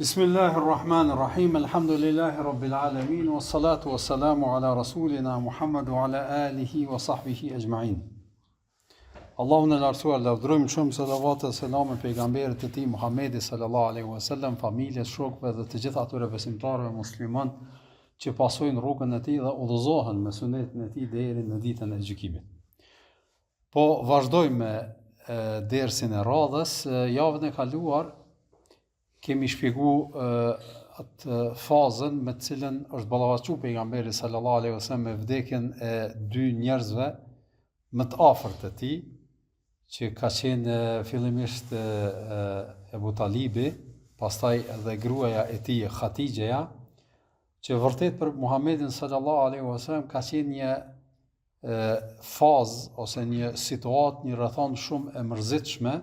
Bismillahirrahmanirrahim, alhamdulillahi rabbil alamin, wa salatu wa salamu ala rasulina Muhammad wa ala alihi wa sahbihi ajma'in. Allahun e lartësuar, lavdërojmë shumë salavat e selam e pejgamberit të tij Muhammedi sallallahu alaihi wasallam, familjes, shokëve dhe të gjithë atyre besimtarëve musliman që pasojnë rrugën e tij dhe udhëzohen me sunetin e tij deri në ditën e gjykimit. Po vazhdojmë me dersin e radhës. Javën e kaluar kemi shpjegu atë fazën me të cilën është ballavaçuar pejgamberi sallallahu alaihi wasallam me vdekjen e dy njerëzve më të afërt të tij, që ka qenë fillimisht Ebu Talibi, pastaj edhe gruaja e tij Khatixheja, që vërtet për Muhammedin sallallahu alaihi wasallam ka qenë një fazë ose një situatë, një rrethon shumë e mërzitshme,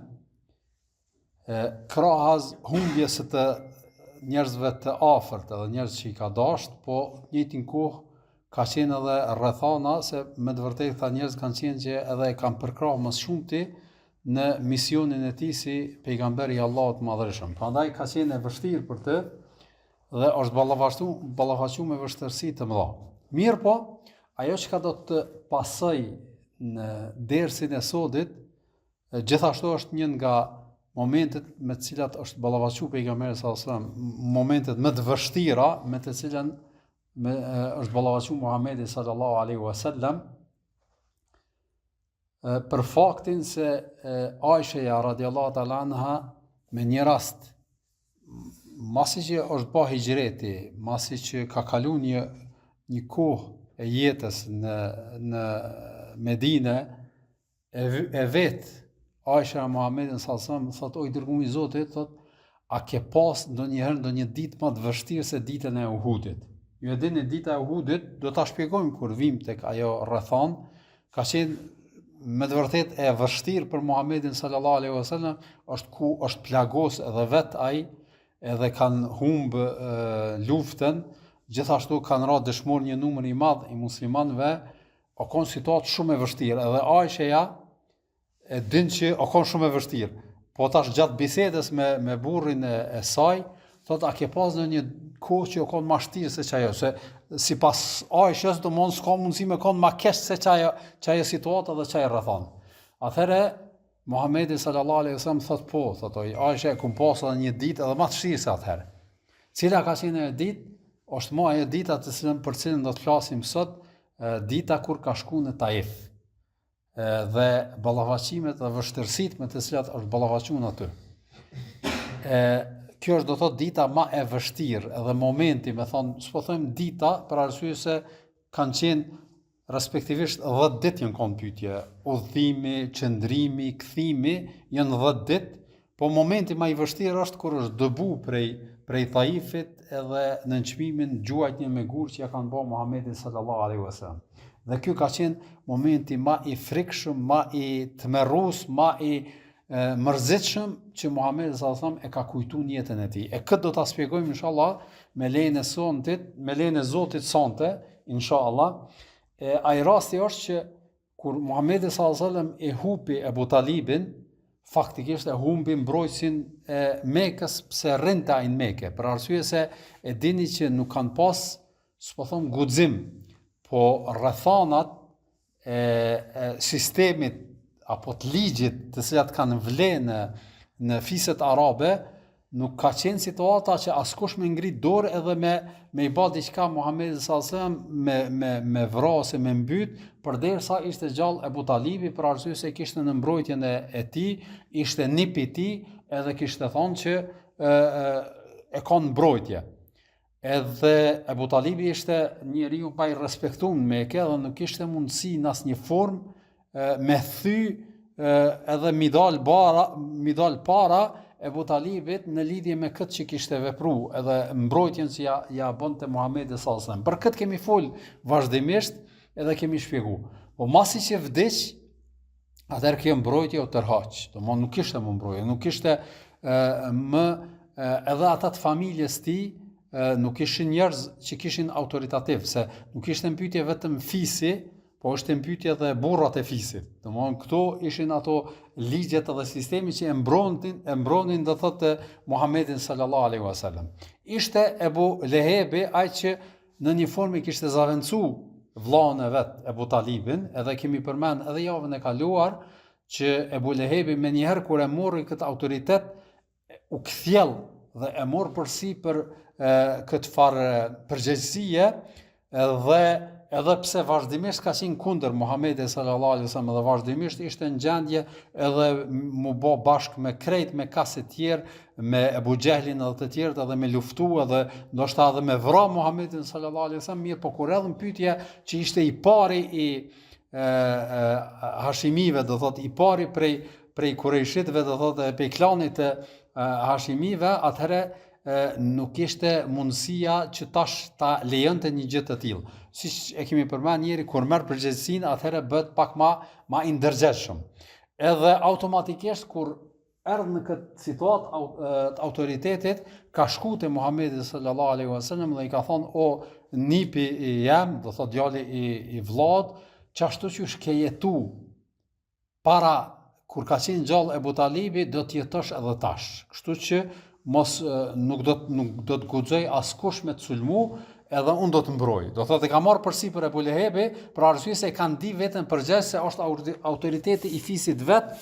krahas humbjes së të njerëzve të afërt, edhe njerëz që i ka dashur, po në njëjtin kohë ka qenë edhe rrethana se me të vërtetë këta njerëz kanë qenë që edhe e kanë përkrahur më shumti në misionin e tij si pejgamber i Allahut të Madhërisht. Prandaj ka qenë e vështirë për të dhe është ballavaçuar me vështirësi të mëdha. Mirë po, ajo që ka do të pasoj në dersin e sodit, gjithashtu është një nga momentet me të cilat është ballavaçuar pejgamberi sallallahu alajhi wasallam, momentet më të vështira me të cilën është ballavaçuar Muhamedi sallallahu alaihi wasallam, për faktin se Aisha radiallahu ta'ala anha me një rast, masi që është bë hijreti, masi që ka kalu një kohë e jetës në Medinë, e vetë Aisha Muhammedin sallallahu alaihi wasallam thotë: "O i dërguari i Zotit, thotë, a ke pas ndonjë ditë më të vështirë se ditën e Uhudit?" Ju e dini, dita e Uhudit, do ta shpjegojmë kur vim tek ajo rrethon, ka qenë me të vërtetë e vështirë për Muhammedin sallallahu alaihi wasallam, është plagos edhe vet ai, edhe kanë humbë luftën, gjithashtu kanë rënë dëshmor një numër i madh i muslimanëve, o konë situatë shumë e vështirë, edhe Aisha e din që o konë shumë e vështirë, po tash gjatë bisedës me burrin e saj, thot: "A ke pas në një kohë që o konë ma shtirë se qajo?" Se si pas Aishës, do mund s'ka mundësi me konë ma kesh se qajo situatë dhe qajo rrethon. Atëhere, Muhammedi sallallahu alaihi wasallam thot: "Po, thot Aisha, kum pas edhe një ditë edhe ma të shtirë se atëherë." Cila ka qenë e ditë? Është më ajo dita për cilën do të flasim sot, dita kur ka shku në Taif, dhe ballavaçimet dhe vështirësitë me të cilat është ballavaçuar aty. Kjo është do të thotë dita më e vështirë, edhe momenti, me thonë, s'po thojmë dita, për arsye se kanë qenë respektivisht 10 ditë janë kanë pyetje, udhëtimi, qëndrimi, kthimi, janë 10 ditë, po momenti më i vështirë është kur është dëbu prej Taifit edhe në nënçmimin gjuajtjen me gur që ja kanë bërë Muhamedit sallallahu alaihi wasallam. Dhe kjo ka qenë momenti ma i frikshëm, ma i tmerrus, ma i mërzitshëm që Muhamedi sallallahu alaihi wasallam e ka kujtuar në jetën e tij. E këtë do ta shpjegojmë inshallah me lejen e Zotit sonte, inshallah. Ai rasti është që kur Muhamedi sallallahu alaihi wasallam e hupi Ebu Talibin, faktikisht e humbi mbrojtësin e Mekës, pse rrinte ai në Mekë, për arsye se e dini që nuk kanë pas, s'po them guxim, po rrethanat e sistemit apo të ligjit të cilat kanë vlenë në fiset arabe, nuk ka qenë situata që askush me ngrit dorë edhe me i bë diçka Muhamedit sallallahu alajhi wasallam me vrasje, me mbyt, përderisa ishte gjallë Ebu Talibi, për arsye se kishte në mbrojtjen e tij, ishte nipi i tij, edhe kishte thonë që e ka në mbrojtje. Edhe Ebu Talibi ishte njeriu pa i respektuar në Mekë dhe nuk kishte mundësi në asnjë formë me thy edhe mi dal para Ebu Talibit në lidhje me këtë që kishte vepruar, edhe mbrojtjen që ja bënte Muhamedi sallallahu alajhi wasallam. Për këtë kemi fol vazhdimisht edhe kemi shpjeguar. Po masi që vdiq, atëherë kjo mbrojtje u tërhaq. Domthonë nuk kishte më mbrojtje, nuk kishte më edhe ata të familjes tij, nuk ishin njerëz që kishin autoritativ, se nuk ishte pyetje vetëm fisi, po është pyetje edhe burrat e fisit. Domthonë këto ishin ato ligjet edhe sistemi që e mbronin do thotë Muhamedit sallallahu alaihi wasallam. Ishte Ebu Lehebi ai që në një formë kishte zaventsu vllahun e vet Ebu Talibin, edhe kemi përmend edhe javën e kaluar që Ebu Lehebi me njëherë kur e morri këtë autoritet u kthjell dhe e morë përsipër këtë farë përgjegjësie dhe edhe pse vazhdimisht ka qenë kundër Muhamedit sallallahu alaihi wasallam dhe vazhdimisht ishte në gjendje edhe mu bë bashkë me krejt me kasë të tjerë, me Ebu Gjehlin edhe të tjerët edhe me luftu edhe ndoshta edhe me vra Muhamedit sallallahu alaihi wasallam, mirë po kur erdhën pyetja që ishte i pari i Hashimive, do thotë i pari prej Kurejshitëve, do thotë prej klanit të Hashimive, atëherë nuk ishte mundësia që tash ta lejonte një gjë të tillë. Siç e kemi përmendur njëri, kur merr përgjegjësinë, atëherë bëhet pak ma i ndërgjegjshëm. Edhe automatikisht kur erdhë në këtë situatë autoritetit, ka shku te Muhamedi sallallahu alaihi wasallam dhe i ka thonë: "O nipi i jam, do thotë djali i vllat, çashtu që ke jetu para kur ka qenë gjallë Ebu Talibi, do të jetosh edhe tash. Kështu që mos nuk do të guxoj askush me të sulmu, edhe unë do të mbroj." Do thotë ka marrë përsipër Ebu Lehebi, për arsye se kanë di veten përgjegjës se është autoriteti i fisit vet,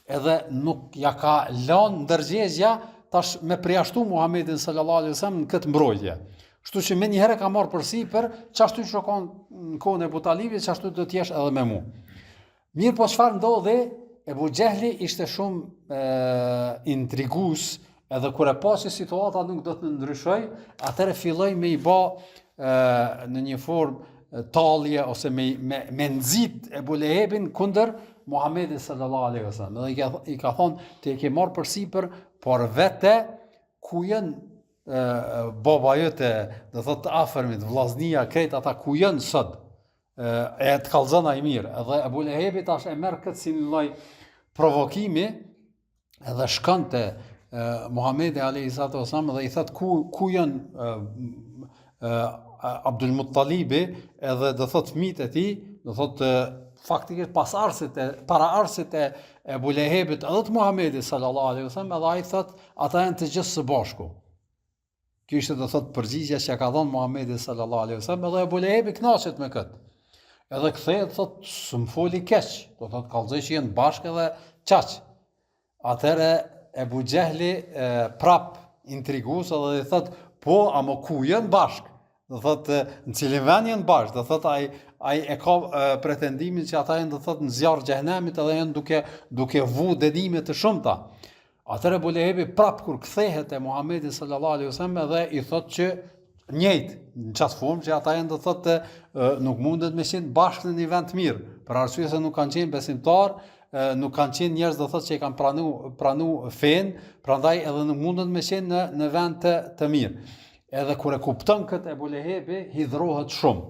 edhe nuk ja ka lënë ndërgjegjja tash me përjashtu Muhamedit sallallahu alaihi wasallam në këtë mbrojtje. Kështu që me njëherë ka marrë përsipër, çashtu që ka në kohën e Ebu Talibit, çashtu do të jesh edhe me mua. Mirë, po çfarë ndodhi? Ebu Gjehli ishte shumë intrigues, edhe kur e pa që situata nuk do të ndryshoj, atëherë filloi me i bë në një formë tallje ose me nxit Ebu Lehebin kundër Muhamedit sallallahu alaihi wasallam. Dhe i ka thonë: "Ti e ke marrë përsipër, por vete ku janë baba jote, do thotë të afërmit, vllaznia, krejt ata ku janë sot, e të kallzon ai mirë." Edhe Ebu Lehebi tash e merr këtë si një lloj provokimi, edhe shkon te Muhamedi alayhi salatu wasallam dhe i thot ku janë Abdul Muttalibi edhe do thot fëmijët e tij, do thot faktikisht paraarsit e Ebu Lehebit edhe të Muhamedit sallallahu alaihi wasallam, edhe ai thot ata janë të gjithë së bashku. Kjo ishte do thot përgjigjja që ka dhënë Muhamedi sallallahu alaihi wasallam, edhe Ebu Lehebi kënaqet me këtë. Edhe kthehet thot s'm foli keq, do thot kallzoj që janë bashkë edhe çaq. Atëherë Ebu Gjehli prap intrigues edhe i thot: "Po, ama ku janë bashkë?" Do thot në cilin vend janë bashkë, do thot ai e ka pretendimin që ata janë do thot në zjarr xhenemit edhe janë duke vu dënime të shumta. Atëherë Ebu Lehebi prap kur kthehet te Muhamedi sallallahu alaihi wasallam edhe i thot që njëjtë në çast formë që ata janë do thotë nuk mundet me qenë bashkë në një vend të mirë, për arsye se nuk kanë qenë besimtar, nuk kanë qenë njerëz do thotë që i kanë pranu fen, prandaj edhe nuk mundet me qenë në vend të mirë. Edhe kur e kupton këtë Ebu Lehebi hidhrohet shumë.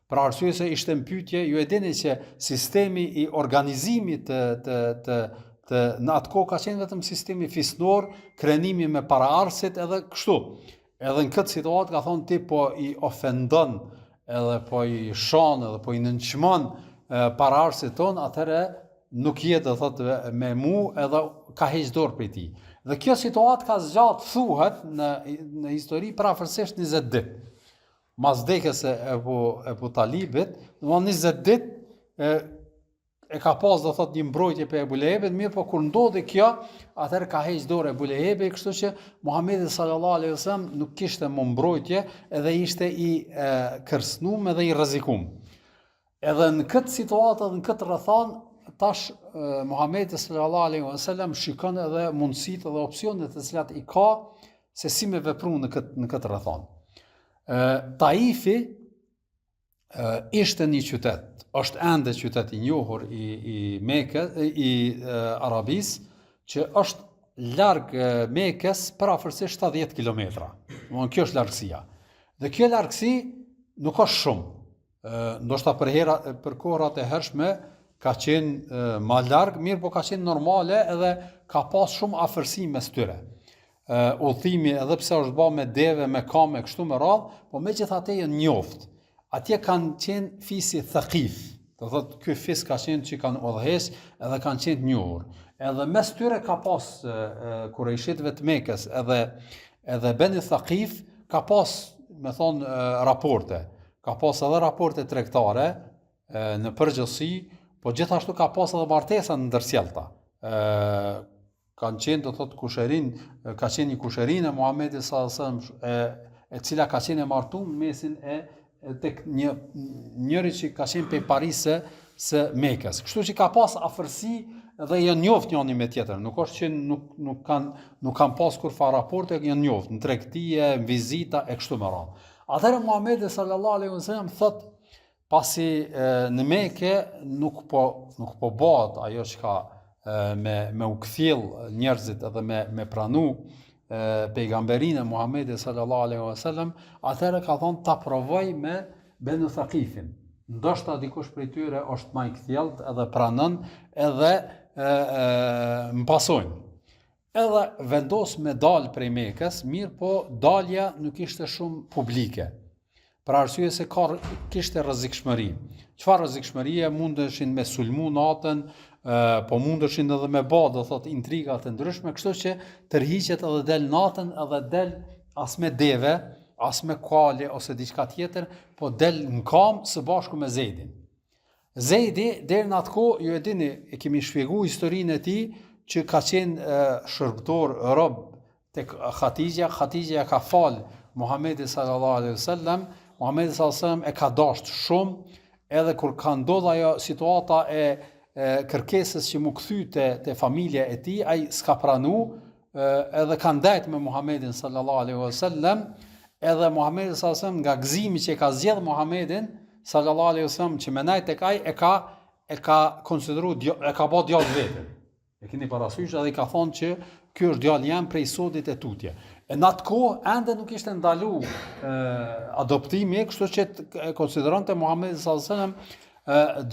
Për arsye se ishte në pyetje, ju e dini që sistemi i organizimit në atë kohë ka qenë vetëm sistemi fisnor, krenimi me paraarsit edhe kështu. Edhe në këtë situatë ka thonë ti po i ofendon edhe po i shan edhe po i nënçmon paraarsit ton, atëherë nuk je do thotë me mu edhe ka heq dorë prej tij. Dhe kjo situatë ka zgjatë thuhet në histori parafërsisht 20 ditë. Mas vdekjes së Ebu Talibit, domthonë 20 ditë e ka pas do thot një mbrojtje për Ebu Lehebit, mirë po kur ndodhi kjo, atëherë ka heq dorë Ebu Lehebi, kështu që Muhamedi sallallahu alaihi wasallam nuk kishte më mbrojtje edhe ishte i kërcënuar edhe i rrezikuar. Edhe në këtë situatë, në këtë rrethon, tash Muhamedi sallallahu alaihi wasallam shikon edhe mundësitë dhe opsionet të cilat i ka se si me vepru në këtë rrethon. Taifi ishte një qytet, është ende qytet i njohur i Mekës, i Arabisë, që është larg Mekës parafërsisht 70 kilometra. Domthonë kjo është largësia. Dhe kjo largësi nuk është shumë. Ndoshta për kohërat e hershme ka qenë ma larg, mirë po ka qenë normale edhe ka pas shumë afërsi mes tyre. Udhimi edhe pse është bërë me deve, me kame, kështu me radhë, po megjithatë janë njoft. Atje kanë qenë fisi Thaqif. Do thotë ky fisk ka qenë që kanë udhëhes edhe kanë qenë të njohur. Edhe mes tyre ka pas kurajshitëve të Mekës edhe Beni Thaqif ka pas, me thonë, raporte. Ka pas edhe raporte tregtare në përgjithësi, po gjithashtu ka pas edhe martesa ndërsjellta. Kanë qenë, do thotë, ka qenë një kushërinë e Muhamedit sallallahu alaihi wasallam, e cila ka qenë e martuar në mesin tek njëri që ka qenë pe Parisë së Mekës. Kështu që ka pas afërsi dhe janë njoft njëri me tjetrin. Nuk është që nuk kanë pas kur fa raporte, janë njoft në tregtie, në vizita e kështu me radhë. Atëherë Muhamedi sallallahu alaihi wasallam thotë, pasi në Mekë nuk po bëhet ajo çka me u kthjell njerëzit edhe me pranu pejgamberinë e Muhamedit sallallahu alaihi wasallam, atëherë ka thonë ta provoj me Benu Thaqifin. Ndoshta dikush prej tyre është më i kthjellët edhe pranon edhe më pasojnë. Edhe vendos me dal prej Mekës, mirë po dalja nuk ishte shumë publike. Për arsye se kishte rrezikshmëri. Çfarë rrezikshmërie? Mundeshin me sulmu natën, po mundeshin edhe me bë, do thotë, intriga të ndryshme, kështu që tërhiqet edhe del natën, edhe del as me deve, as me kale ose diçka tjetër, po del në kam së bashku me Zeidin. Zeidi deri në atë kohë, ju e dini, e kemi shpjeguar historinë e tij, që ka qenë shërbëtor rob tek Khatijja. Khatijja ka fal Muhamedit sallallahu alaihi wasallam. Muhamedi sallallahu alaihi wasallam e ka dashur shumë, edhe kur ka ndodhur ajo situata e kërkesës që mu kthy te familja e tij, ai s'ka pranu, edhe ka ndajt me Muhamedin sallallahu alaihi wasallam, edhe Muhamedi sallallahu alaihi wasallam nga gëzimi që ka zgjedh Muhamedin sallallahu alaihi wasallam që me najt tek ai e ka konsideruar, e ka bë djalë vetën. E keni parasysh, edhe i ka thonë që ky është djalë jam prej sodit e tutje. E në atë kohë ende nuk ishte ndalu adoptimi, kështu që e konsideronte Muhamedi sallallahu alaihi wasallam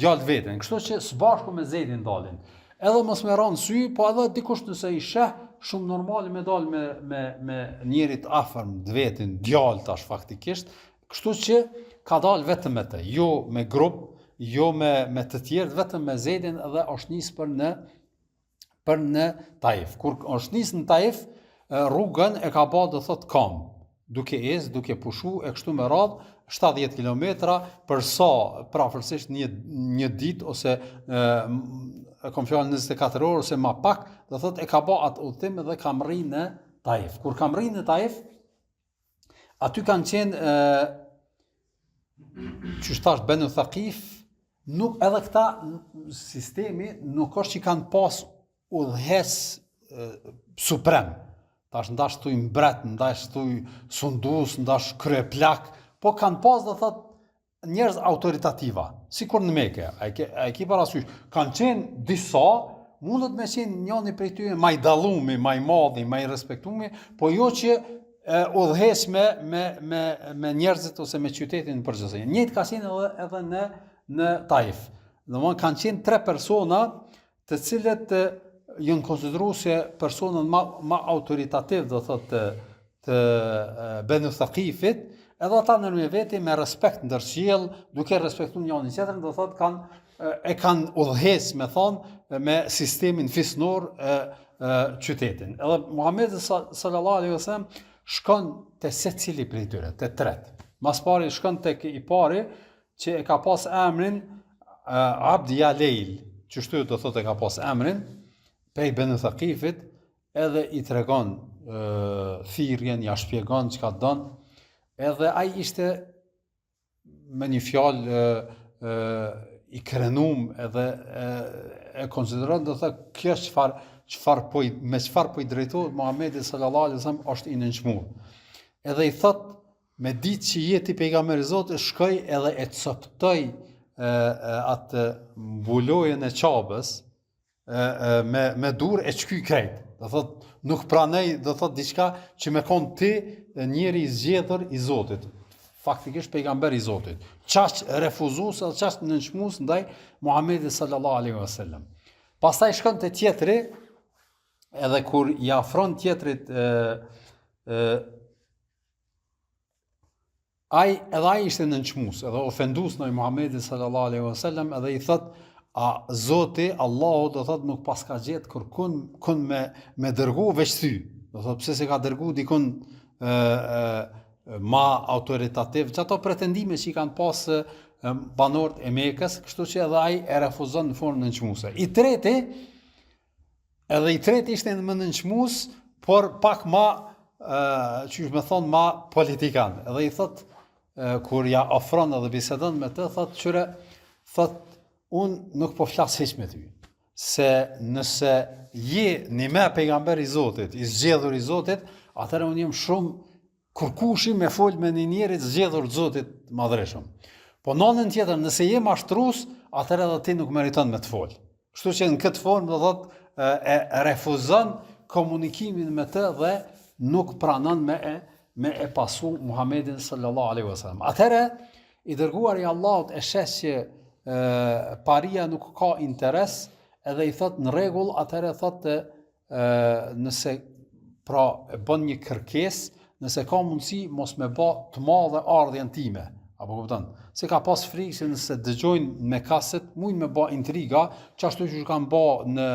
djalë vetën. Kështu që së bashku me Zeidin dalin. Edhe mos me ranë sy, po edhe dikush nëse i sheh, shumë normal me dal me njerit afërm, vetin, djalë tash faktikisht. Kështu që ka dal vetëm me të, jo me grup, jo me të tjerë, vetëm me Zeidin, edhe është nis për në Taif. Kur është nis në Taif, rrugën e ka bë, do thotë, kam, duke duke pushu e kështu me radhë, 70 kilometra, për sa prafërsisht një ditë ose kom fjalën 24 orë ose më pak, do thotë e ka bë atë udhtim dhe ka rrinë në Taif. Kur ka rrinë në Taif, aty kanë qenë që thash Benu Thaqif, nuk edhe këta sistemi nuk është që kanë pas udhëhes suprem. Tash ndash thuj mbret, ndash thuj sundus, ndash kryeplak, po kanë pas, do thot, njerëz autoritativa, sikur në Mekë. A e ki parasysh, kanë qenë disa, mundet me qenë njëri prej tyre më i dallumi, më i madhi, më i respektuemi, po jo që udhëhes me njerëzit ose me qytetin në përgjithësi. Njëjtë ka qenë edhe në Taif. Domthonë kanë qenë 3 persona të cilët janë konsideruar se personat më autoritativ, do thotë, të Benu Thaqifit, edhe ata në me veti me respekt ndërsjell, duke respektuar njëri tjetrin, do thotë kanë udhëhes, me thonë, me sistemin fisnor qytetin. Edhe Muhamedi sallallahu alaihi wasallam shkon te secili prej tyre, te tret. Mas pari shkon tek i pari që e ka pas emrin Abd ya Leil, që shtu do thotë e ka pas emrin prej Benu Thaqifit, edhe i tregon thirrjen, ja shpjegon çka don, edhe ai ishte me një fjalë i krenum, edhe e konsideron, do thotë, kjo me çfarë po i drejtohet Muhamedi sallallahu alaihi wasallam është i nënçmuar. Edhe i thot, me ditë që jeti pejgamberi i Zotit, shkoj edhe e coptoj atë mbulojën e qabës me dur e çky krejt. Do thot, nuk pranej, do thot, diçka që me kon ti njeri i zgjedhur i Zotit. Faktikisht pejgamberi i Zotit. Çaq refuzues edhe çaq nënçmues ndaj Muhamedit sallallahu alaihi wasallam. Pastaj shkon te tjetri, edhe kur i afron tjetrit edhe ai ishte nënçmues, edhe ofendues ndaj Muhamedit sallallahu alaihi wasallam, edhe i thot, a Zoti Allahu do thot nuk paska gjet kërkun me dërgu veç ty. Do thot pse se ka dërgu dikun ma autoritativ, që ato pretendime që i kanë pas banorët e Mekës, kështu që edhe ai e refuzon në formë nënçmuese. I treti ishte më nënçmues, por pak ma qysh me thonë ma politikan. Edhe i thot, kur ja ofron edhe bisedon me të, thot, unë nuk po flas hiç me ty. Se nëse je një me pejgamber i Zotit, i zgjedhur i Zotit, atëherë unë jam shumë kurkushi me fol me një njerit zgjedhur Zotit madhreshëm. Po në anën tjetër, nëse je mashtrues, atëherë edhe ti nuk meriton me të fol. Kështu që në këtë formë do thot e refuzon komunikimin me të dhe nuk pranon me e pasu Muhamedit sallallahu alaihi wasallam. Atëherë i dërguari i Allahut e shes që paria nuk ka interes, edhe i thot në rregull, atëherë thot nëse pra e bën një kërkesë, nëse ka mundësi mos me bë të madhe ardhjen time. Apo kupton? Se ka pas frikë se nëse dëgjojnë me kaset, mujnë me bë intriga, çashtu që kanë bë në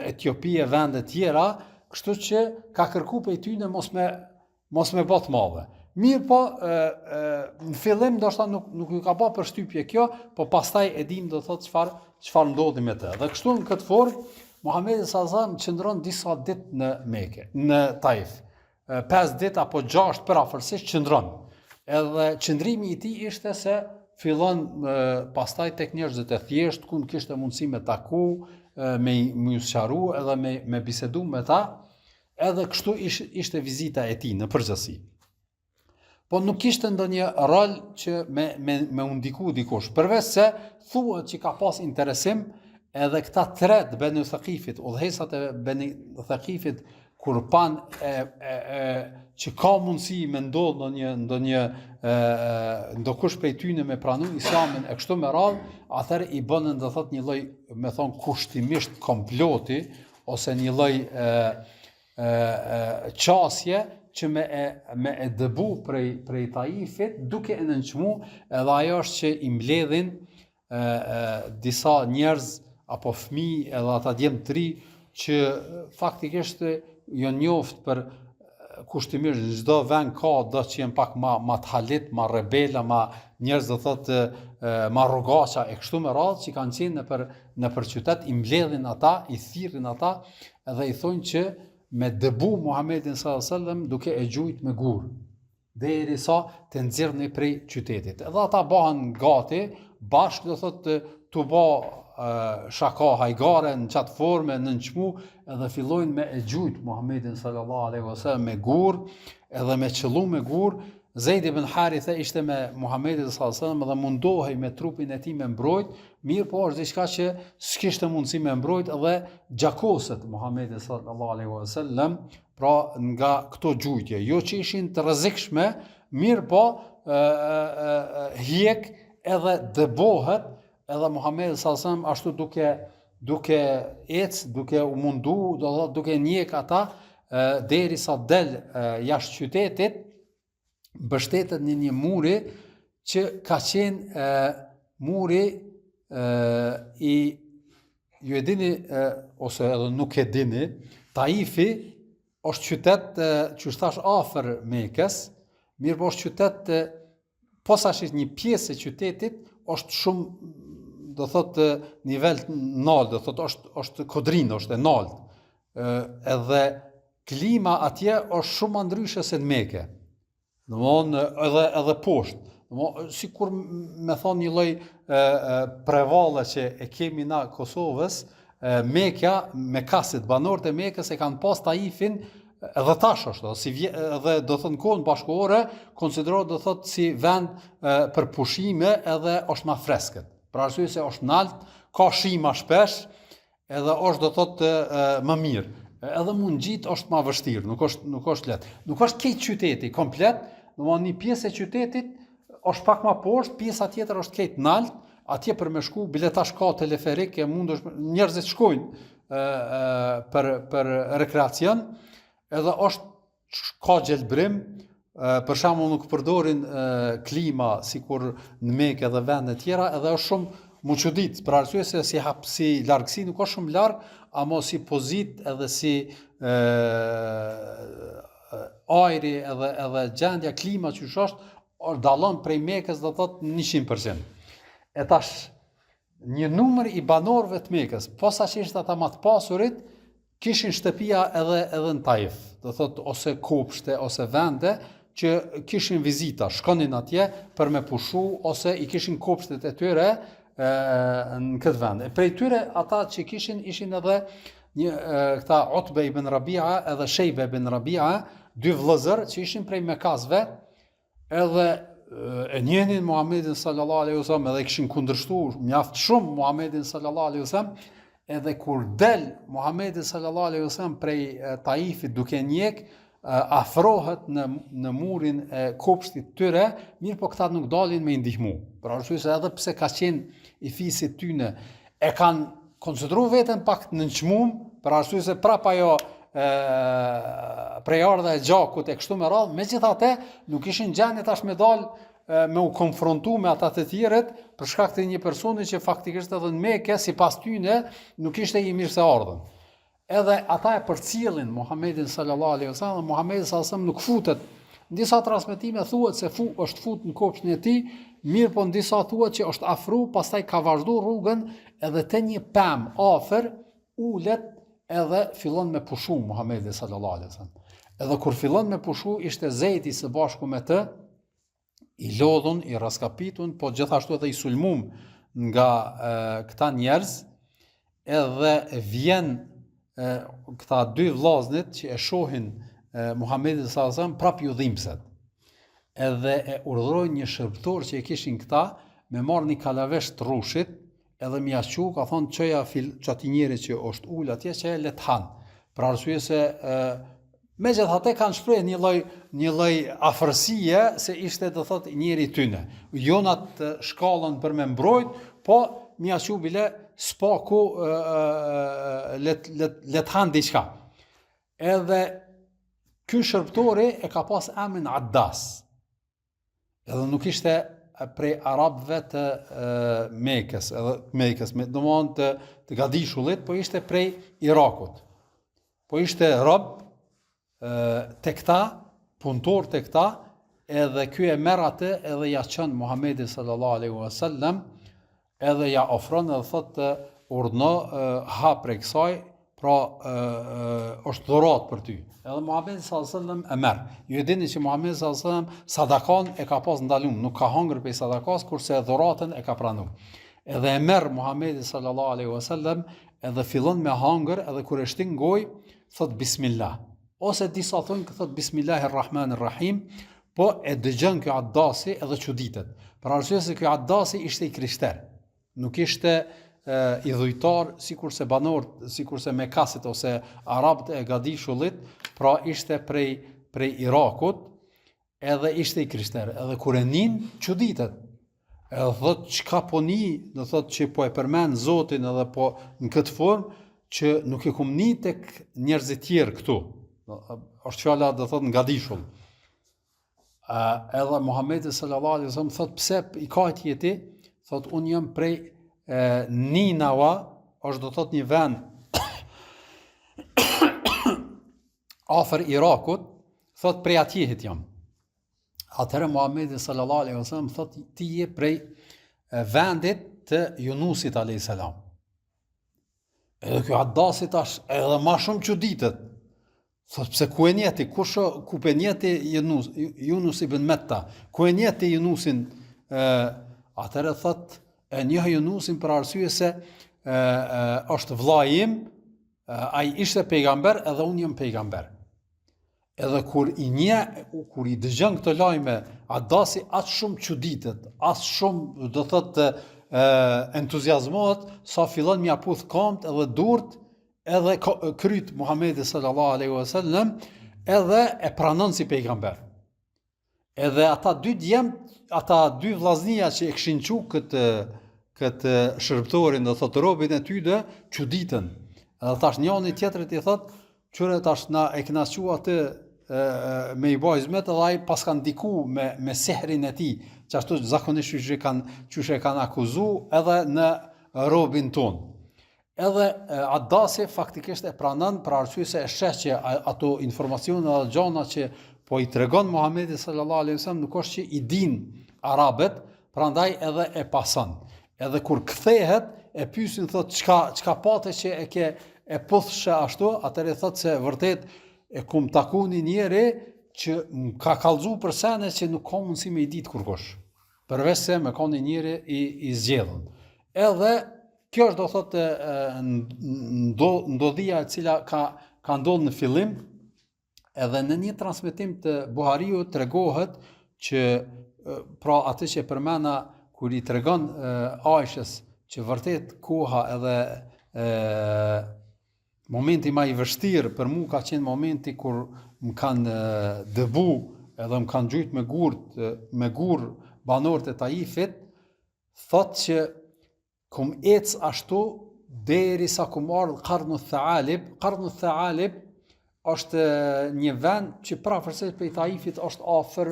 Etiopi e vende tjera, kështu që ka kërku prej tyne mos me bë të madhe. Mirë po, në fillim ndoshta nuk ju ka bë përshtypje kjo, po pastaj e dim do thot çfarë ndodhi me të. Dhe kështu në këtë formë Muhamedi sallallahu alaihi wasallam qëndron disa ditë në Mekë, në Taif. 5 ditë apo 6 përafërsisht qëndron. Edhe qëndrimi i tij ishte se fillon pastaj tek njerëzit e thjesht, ku kishte mundësi me taku, me sqaru edhe me bisedu me ta, edhe kështu ishte vizita e tij në përgjithësi. Po nuk kishte ndonjë rol që me u ndiku dikush, përveç se thuhet që ka pas interesim edhe këta tre të Beni Thaqifit, udhëheqësat e Beni Thaqifit, kur pan që ka mundësi me ndonjë ndokush prej tyne me pranu islamin e kështu me radhë, atëherë i bënën do thot një lloj, me thon kushtimisht komploti ose një lloj qasje që me e dëbu prej Taifit, duke e nënçmu, edhe ajo është që i mbledhin disa njerëz apo fëmijë edhe ata djemë të ri që faktikisht jo njoft për kushtimisht në çdo vend ka do që jenë pak ma të halit, ma rebela, ma njerëz do thotë ma rrogaça e kështu me radhë që kanë qenë nëpër qytet, i mbledhin ata, i thirrin ata edhe i thonë që me dëbu Muhamedit sallallahu alaihi wasallam duke e gjujt me gur, derisa të nxirrni prej qytetit. Edhe ata bëhen gati, bashkë do thotë tu bë shaka hajgare në qatë forme, në nënçmu, edhe fillojnë me e gjujt Muhamedit sallallahu alaihi wasallam me gur, edhe me qëllu me gur. Zeid ibn Haritha ishte me Muhamedit sallallahu alaihi wasallam dhe mundohej me trupin e tij me mbrojt, mirë po është diçka që s'kishte mundësi me mbrojt edhe gjakoset Muhamedit sallallahu alaihi wasallam, pra nga këto gjujtje, jo që ishin të rrezikshme, mirë po hiek edhe dëbohet, edhe Muhamedi sallallahu alaihi wasallam ashtu duke ecë, duke u mundu, duke njek ata derisa del jashtë qytetit, mbështetet në një muri që ka qenë muri i ju e dini ose edhe nuk e dini, Taifi është qytet që është thash afër Mekës, mirë po është qytet posaçisht një pjesë e qytetit është shumë do thotë nivel nalt, do thotë është kodrinë, është e nalt. Edhe klima atje është shumë më ndryshe se në Mekë. Domthonë edhe poshtë. Sikur me thonë një lloj prevalle që e kemi na Kosovës, Mekja, Mekasit, banorët e Mekës e kanë pas Taifin edhe tash është, edhe do thonë kohën bashkëore konsiderohet do thotë si vend për pushime edhe është më freskët. Për arsye se është nalt, ka shi më shpesh, edhe është do thotë më mirë. Edhe mund ngjit është më vështirë, nuk është lehtë. Nuk është keq qyteti komplet, domthonë një pjesë e qytetit është pak më poshtë, pjesa tjetër është keq nalt, atje për me shku biletash ka teleferik, njerëzit shkojnë për rekreacion, edhe ka gjelbrim, për shembull nuk përdorin klima sikur në Mekë dhe vende tjera, edhe është shumë muçudit, për arsye se si largësi nuk është shumë larg, ama si pozit edhe si ajri edhe gjendja klima që është dallon prej Mekës do thot 100%. E tash një numër i banorëve të Mekës, posaçërisht ata më të pasurit, kishin shtëpia edhe në Taif, do thot ose kopshte ose vende që kishin vizita, shkonin atje për me pushu ose i kishin kopshtet e tyre në këtë vend. Prej tyre ata që ishin edhe këta Utbe ibn Rabia edhe Shejbe ibn Rabia, dy vëllezër që ishin prej Mekasve, edhe e njenin Muhamedit sallallahu alaihi wasallam, edhe kishin kundërshtuar mjaft shumë Muhamedit sallallahu alaihi wasallam, edhe kur del Muhamedi sallallahu alaihi wasallam prej Taifit duke njek, afrohet në murin e kopshtit tyre, mirë po këta nuk dalin me i ndihmu. Për arsye se edhe pse ka qenë i fisit tyne, e kanë koncentruar veten pak në nënçmum, për arsye se prapa ajo prejardha e gjakut e kështu me radhë, megjithatë nuk ishin gjendje tash me dal me u konfrontu me ata të tjerët për shkak të një personi që faktikisht edhe në Mekë sipas tyne nuk ishte i mirëseardhën. Edhe ata e përcjellin Muhamedit sallallahu alaihi wasallam, Muhamedi sallallahu alaihi wasallam nuk futet. Në disa transmetime thuhet se është fut në kopshtin e tij, mirë po në disa thuhet që është afru, pastaj ka vazhduar rrugën edhe te një pemë afër ulet edhe fillon me pushu Muhamedi sallallahu alaihi wasallam. Edhe kur fillon me pushu ishte Zejdi së bashku me të, i lodhun, i raskapitun, po gjithashtu edhe i sulmum nga këta njerëz, edhe vjen këta dy vllaznit që e shohin Muhamedit sallallahu alaihi wasallam prap ju dhimbset. Edhe e urdhrojnë një shërbëtor që e kishin këta me marrë një kalavesh të rrushit, edhe mi aqu, ka thonë çoja çati njeri që është ul atje që e let han. Për arsye se megjithatë kanë shprehur një lloj afërsie se ishte do thotë njeri tyne. Jonat shkallën për me mbrojt, po mi aqu bile spaku let han diçka. Edhe ky shërbëtori e ka pas emrin Addas. Edhe nuk ishte prej arabëve të Mekës, domthonë të Gadishullit, po ishte prej Irakut. Po ishte rob tek ta, punëtor tek ta, edhe ky e merr atë edhe ja çon Muhamedit sallallahu alaihi wasallam, edhe ja ofron edhe thotë urdhno ha prej kësaj, pra është dhuratë për ty. Edhe Muhamedi sallallahu alaihi wasallam e merr. Ju e dini që Muhamedi sallallahu alaihi wasallam sadakan e ka pas ndalum, nuk ka hangër prej sadakas, kurse dhuratën e ka pranuar. Edhe e merr Muhamedi sallallahu alaihi wasallam, edhe fillon me hangër, edhe kur e shtin gojë, thot bismillah. Ose disa thonë thot bismillahirrahmanirrahim, po e dëgjon ky Addasi edhe çuditet. Për arsye se ky Addasi ishte i krishter. Nuk ishte i dhujtar sikurse banorët, sikurse Mekasit ose arabët e Gadishullit, pra ishte prej Irakut, edhe ishte i krishter. Edhe kur e nin, çuditet. Edhe thot çka po ni, do thot që po e përmend Zotin edhe po në këtë formë që nuk e kum ni tek njerëzit tjerë këtu. Është fjala do thot nga Gadishull. Edhe Muhamedi sallallahu alaihi wasallam thot pse i ka ti? Thot un jam prej Ninawa, është do thot një vend afër Irakut, thot prej atjehit jam. Atëherë Muhamedi sallallahu alaihi wasallam thot ti je prej vendit të Yunusit alayhis salam. Edhe ky Addasi tash edhe më shumë çuditet. Thot pse ku e njeti, ku pe njeti Yunus ibn Metta, ku e njeti Yunusin, atëherë thot e njeh Yunusin për arsye se është vllai im, ai ishte pejgamber edhe unë jam pejgamber. Edhe kur i dëgjon këtë lajme, Addasi aq shumë çuditet, aq shumë do thotë entuziazmohet, sa fillon m'ia puth këmbët edhe durt, edhe kryt Muhamedi sallallahu alaihi wasallam, edhe e pranon si pejgamber. Edhe ata dy vllaznia që e kishin qu këtë shërbëtorin, do thotë robin e tyre, çuditën. Edhe tash njëri tjetrit i thot, "Çure tash na e kena qu atë me i bë hizmet edhe ai pas kanë ndiku me sehrin e tij, që ashtu zakonisht qysh e kanë akuzu edhe në robin ton. Edhe Adasi faktikisht e pranon për arsye se e sheh që ato informacione dhe gjëra që po i tregon Muhamedi sallallahu alaihi wasallam nuk është që i din arabët, prandaj edhe e pason. Edhe kur kthehet e pyesin thotë çka pate që e puthshe ashtu, atëherë thotë se vërtet e kum taku një njeri që më ka kallëzu për sene që nuk ka mundësi me i ditë kurkush. Përveç se me ka një njeri i zgjedhur. Edhe kjo është do thotë ndodhia e cila ka ndodhur në fillim, edhe në një transmetim të Buhariu tregohet që pra atë që përmena kur i tregon Aishës që vërtet koha edhe momenti më i vështirë për mua ka qenë momenti kur më kanë dëbu edhe më kanë gjujt me gur banorët e Taifit, thotë që kum ec ashtu derisa kum ardh Qarnu Thalib. Qarnu Thalib është një vend që prafërsisht prej Taifit është afër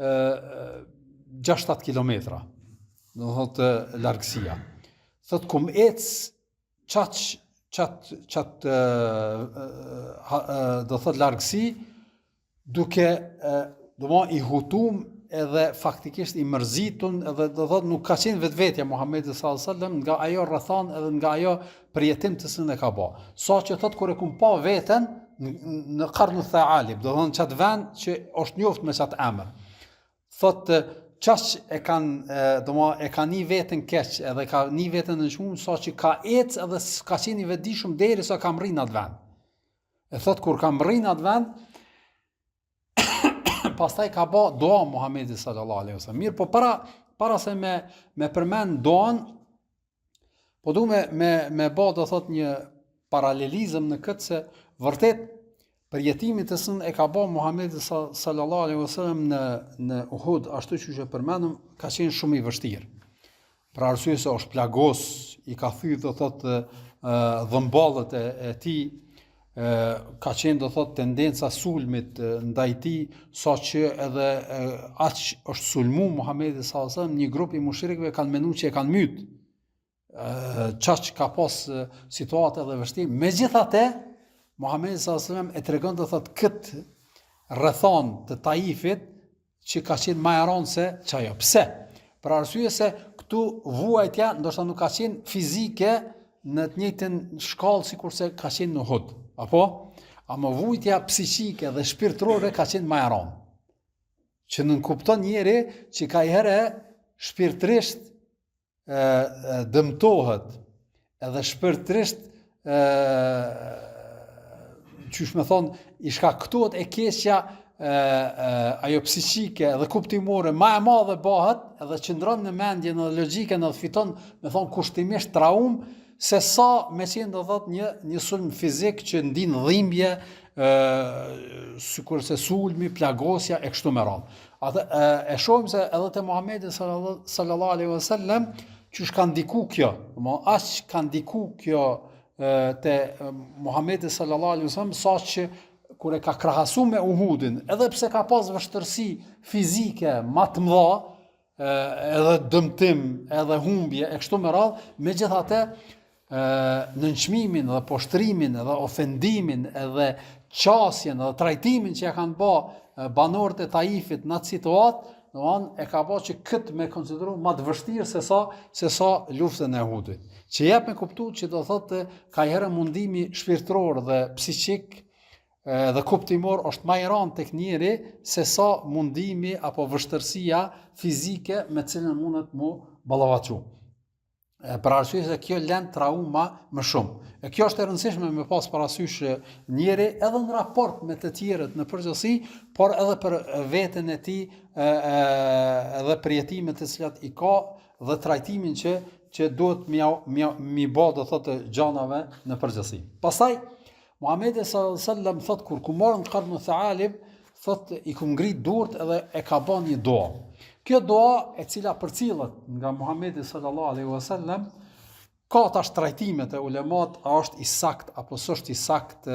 6-7 kilometra. Do thotë largësia. Thotë kum ec çat do thotë largësi duke i hutum edhe faktikisht i mërzitun edhe do thotë nuk ka qenë vetvetja Muhamedi sallallahu alaihi wasallam nga ajo rrethon edhe nga ajo përjetim të sën e ka bë. Sa që thotë kur e kum pa veten në Qarnu Thalib, do thonë çat vend që është njoft me çat emër. Thotë çash e kanë një veten keq edhe ka një veten në shumë sa që ka ec edhe ka qenë i vetëdijshëm derisa ka rrinë atë vend. E thotë kur ka rrinë atë vend pastaj ka bë dua Muhamedi sallallahu alaihi wasallam. Mirë, po para se me përmend duan, po du me bë do thotë një paralelizëm në këtë se vërtet përjetimin të sën e ka bë Muhamedi sallallahu alaihi wasallam në Uhud, ashtu që përmendëm, ka qenë shumë i vështirë. Për arsye se është plagos, i ka thyrë do thotë dhëmballët e tij, ka qenë do thotë tendenca sulmit ndaj tij, saqë edhe aq është sulmu Muhamedi sallallahu alaihi wasallam, një grup i mushrikëve kanë menuar që e kanë myt. Çaq ka pas situata dhe vështirë. Megjithatë, Muhamedi sallallahu alaihi wasallam e tregon do thotë këtë rrethon të Taifit që ka qenë më e rëndë se çajo. Pse? Për arsye se këtu vuajtja ndoshta nuk ka qenë fizike në të njëjtën shkallë sikurse ka qenë në Uhud, apo? Ama vuajtja psiqike dhe shpirtërore ka qenë më e rëndë. Që nënkupton njëri që ka herë shpirtërisht dëmtohet edhe shpirtërisht qysh me thonë i shkaktohet e keqja ajo psiqike dhe kuptimore ma e madhe bëhet edhe qëndron në mendjen edhe logjikën edhe fiton me thonë kushtimisht traum se sa me qenë do thotë një sulm fizik që ndin dhimbje sikur se sulmi, plagosja e kështu me radhë. Atë e shohim se edhe te Muhamedi sallallahu alaihi wasallam qysh ka ndiku kjo, aq ka ndiku kjo te Muhamedi sallallahu alaihi wasallam saqë kur e ka krahasu me Uhudin, edhe pse ka pas vështirësi fizike më të mëdha, edhe dëmtim, edhe humbje e kështu me radhë, megjithatë nënçmimin dhe poshtrimin edhe ofendimin edhe qasjen edhe trajtimin që ja kanë bë banorët e Taifit në atë situatë, e ka bë që këtë me konsideru më të vështirë se sa luftën e Uhudit. Që jep me kuptu që do thotë ka herë mundimi shpirtëror dhe psiqik dhe kuptimor është më i rëndë tek njeri se sa mundimi apo vështirësia fizike me cilën mundet mu ballavaçu. Për arsye se kjo lën trauma më shumë. E kjo është e rëndësishme me pas parasysh njeri edhe në raport me të tjerët në përgjithësi, por edhe për veten e tij edhe përjetimet të cilat i ka dhe trajtimin që duhet mi bë do thotë gjanave në përgjithësi. Pastaj Muhamedi sallallahu alaihi wasallam thot kur ku morën Qarnu Thalib, thot i ku ngrit durt edhe e ka bën një dua. Kjo dua e cila përcillet nga Muhamedi sallallahu alaihi wasallam ka tash trajtimet e ulemat, a është i sakt apo s'është i sakt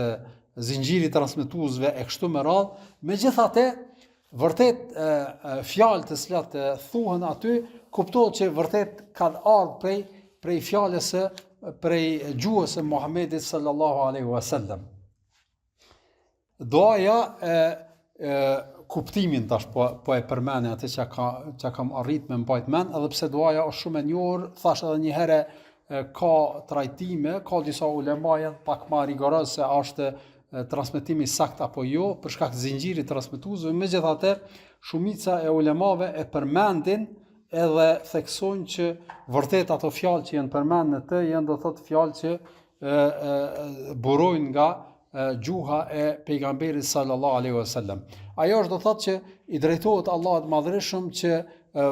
zinxhiri transmetuesve e kështu me radhë. Megjithatë, vërtet fjalët të cilat thuhen aty kuptohet që vërtet kanë ardhur prej fjalës prej gjuhës së Muhamedit sallallahu alaihi wasallam. Duaja kuptimin tash po e përmend atë që kam arrit me mbajt mend, edhe pse duaja është shumë e njohur, thash edhe një herë ka trajtime, ka disa ulemaja pak më rigoroz se është transmetimi sakt apo jo, për shkak të zinxhirit transmetuesve. Megjithatë, shumica e ulemave e përmendin edhe theksojnë që vërtet ato fjalë që janë përmendur në të janë do thotë fjalë që burojnë nga gjuha e pejgamberit sallallahu alaihi wasallam. Ajo është do thotë që i drejtohet Allahut Madhërisëm që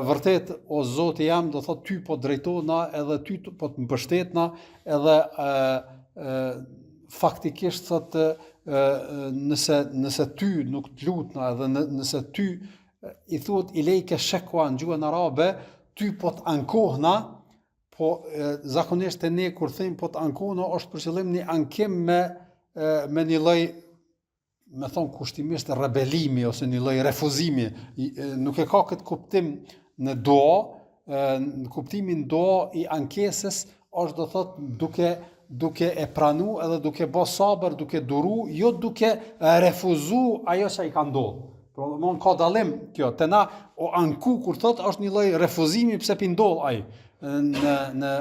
vërtet o Zoti jam, do thotë ty po drejtohena edhe ty po të mbështetna, edhe faktikisht thotë nëse ty nuk të lutna edhe nëse ty i thuhet ilejke shekwa në gjuhën arabe, ty po të ankohna, po zakonisht e ne kur them po të ankohna është për qëllim një ankim me një lloj, me thon kushtimisht rebelimi ose një lloj refuzimi, nuk e ka këtë kuptim në dua, në kuptimin dua i ankesës është do thotë duke e pranu edhe duke bë sabër, duke duru, jo duke refuzu ajo që i ka ndodhur. Por domthon ka dallim kjo, te na o anku kur thot është një lloj refuzimi pse pi ndodh ai. Në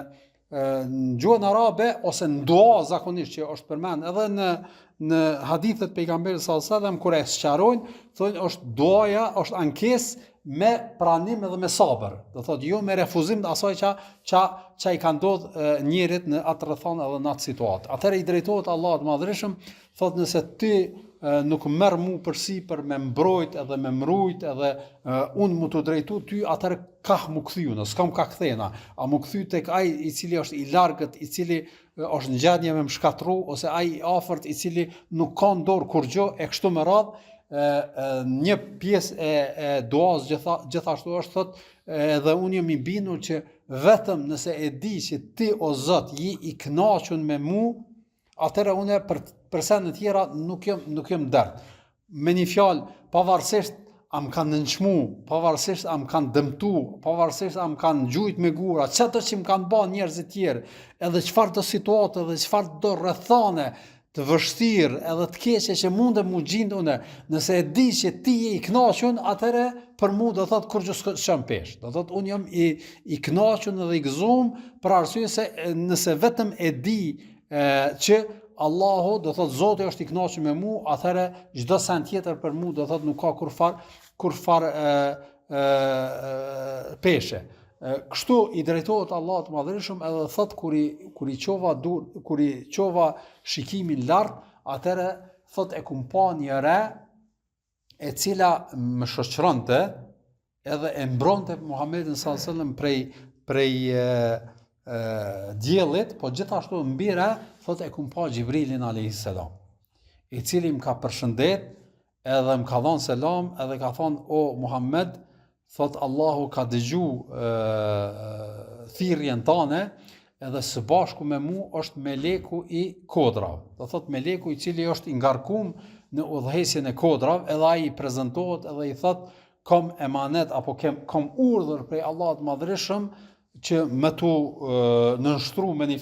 gjuhën arabe ose në dua zakonisht që është përmend edhe në hadithet pejgamberit sallallahu alajhi wasallam kur e sqarojnë, thonë është duaja, është ankesë me pranim edhe me sabër. Do thotë jo me refuzim të asaj që i ka ndodh njerit në atë rrethon edhe në atë situatë. Atëherë i drejtohet Allahut Madhërisëm, thotë nëse ti nuk merr mu përsipër me mbrojt edhe me mrujt edhe unë mu të drejtu ty, atëherë kah mu kthyuna, s'kam ka kthena, a mu kthy tek ai i cili është i largët, i cili është në gjendje me më shkatru, ose ai i afërt i cili nuk ka në dorë kur gjë e kështu me radhë. Një pjesë e duas gjithashtu është thotë edhe unë jam i bindur që vetëm nëse e di që ti o Zot je i kënaqur me mu, atëherë unë për sende tjera nuk jam dert. Me një fjalë, pavarësisht am kanë nënçmu, pavarësisht am kanë dëmtu, pavarësisht am kanë gjujt me gura, çato që më kanë bën njerëz të tjerë, edhe çfarë do situatë dhe çfarë do rrethane të vështirë edhe të keqe që mundem mu gjind une, nëse e di që ti je i kënaqur, atëherë për mu do thotë kur gjë s'kam pesh. Do thotë unë jam i kënaqur edhe i gëzuar për arsye se nëse vetëm e di që Allahu do thotë Zoti është i kënaqur me mu, atëherë çdo sen tjetër për mu do thotë nuk ka kurfar peshe. Kështu i drejtohet Allahut Madhërisëm edhe thot kur i çova shikimin lart, atëherë thot e kum pa një re e cila më shoqëronte edhe e mbronte Muhamedit sallallahu alajhi wasallam prej diellit, po gjithashtu mbi re thot e kum pa Xhibrilin alayhis salam, i cili më ka përshëndet edhe më ka dhënë selam edhe ka thonë o Muhammed, thot Allahu ka dëgju thirrjen tane edhe së bashku me mu është meleku i kodrave. Do thot meleku i cili është i ngarkum në udhëheqjen e kodrave, edhe ai i prezantohet edhe i thot kam emanet apo kam urdhër prej Allahut Madhërisëm që më tu nënshtru me një